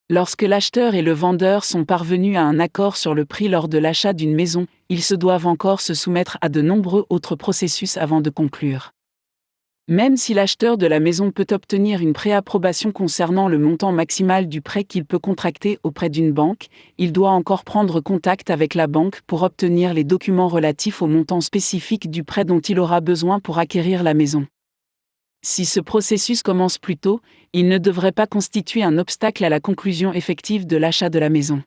Lorsque l'acheteur et le vendeur sont parvenus à un accord sur le prix lors de l'achat d'une maison, ils se doivent encore se soumettre à de nombreux autres processus avant de conclure. Même si l'acheteur de la maison peut obtenir une préapprobation concernant le montant maximal du prêt qu'il peut contracter auprès d'une banque, il doit encore prendre contact avec la banque pour obtenir les documents relatifs au montant spécifique du prêt dont il aura besoin pour acquérir la maison. Si ce processus commence plus tôt, il ne devrait pas constituer un obstacle à la conclusion effective de l'achat de la maison.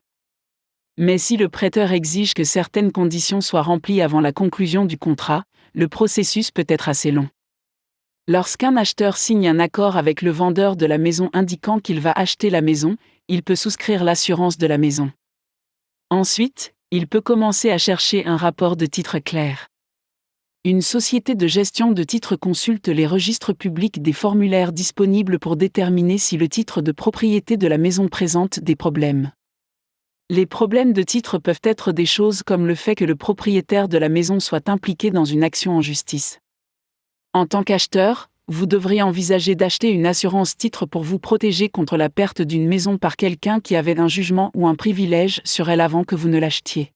Mais si le prêteur exige que certaines conditions soient remplies avant la conclusion du contrat, le processus peut être assez long. Lorsqu'un acheteur signe un accord avec le vendeur de la maison indiquant qu'il va acheter la maison, il peut souscrire l'assurance de la maison. Ensuite, il peut commencer à chercher un rapport de titre clair. Une société de gestion de titres consulte les registres publics des formulaires disponibles pour déterminer si le titre de propriété de la maison présente des problèmes. Les problèmes de titre peuvent être des choses comme le fait que le propriétaire de la maison soit impliqué dans une action en justice. En tant qu'acheteur, vous devriez envisager d'acheter une assurance titre pour vous protéger contre la perte d'une maison par quelqu'un qui avait un jugement ou un privilège sur elle avant que vous ne l'achetiez.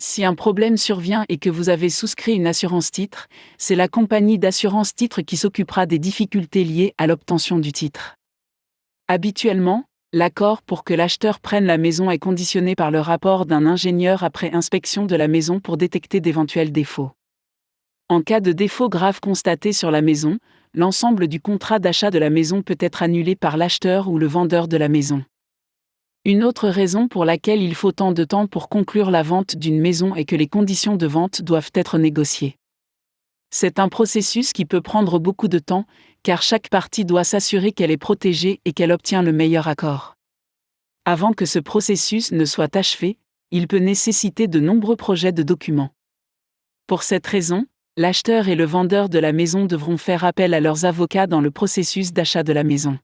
Si un problème survient et que vous avez souscrit une assurance titre, c'est la compagnie d'assurance titre qui s'occupera des difficultés liées à l'obtention du titre. Habituellement, l'accord pour que l'acheteur prenne la maison est conditionné par le rapport d'un ingénieur après inspection de la maison pour détecter d'éventuels défauts. En cas de défaut grave constaté sur la maison, l'ensemble du contrat d'achat de la maison peut être annulé par l'acheteur ou le vendeur de la maison. Une autre raison pour laquelle il faut tant de temps pour conclure la vente d'une maison est que les conditions de vente doivent être négociées. C'est un processus qui peut prendre beaucoup de temps, car chaque partie doit s'assurer qu'elle est protégée et qu'elle obtient le meilleur accord. Avant que ce processus ne soit achevé, il peut nécessiter de nombreux projets de documents. Pour cette raison, l'acheteur et le vendeur de la maison devront faire appel à leurs avocats dans le processus d'achat de la maison.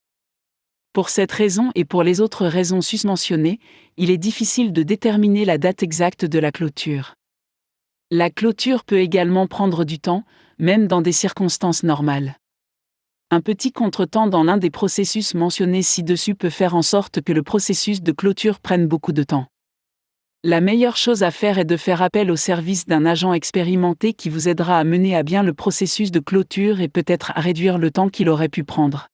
Pour cette raison et pour les autres raisons susmentionnées, il est difficile de déterminer la date exacte de la clôture. La clôture peut également prendre du temps, même dans des circonstances normales. Un petit contretemps dans l'un des processus mentionnés ci-dessus peut faire en sorte que le processus de clôture prenne beaucoup de temps. La meilleure chose à faire est de faire appel au service d'un agent expérimenté qui vous aidera à mener à bien le processus de clôture et peut-être à réduire le temps qu'il aurait pu prendre.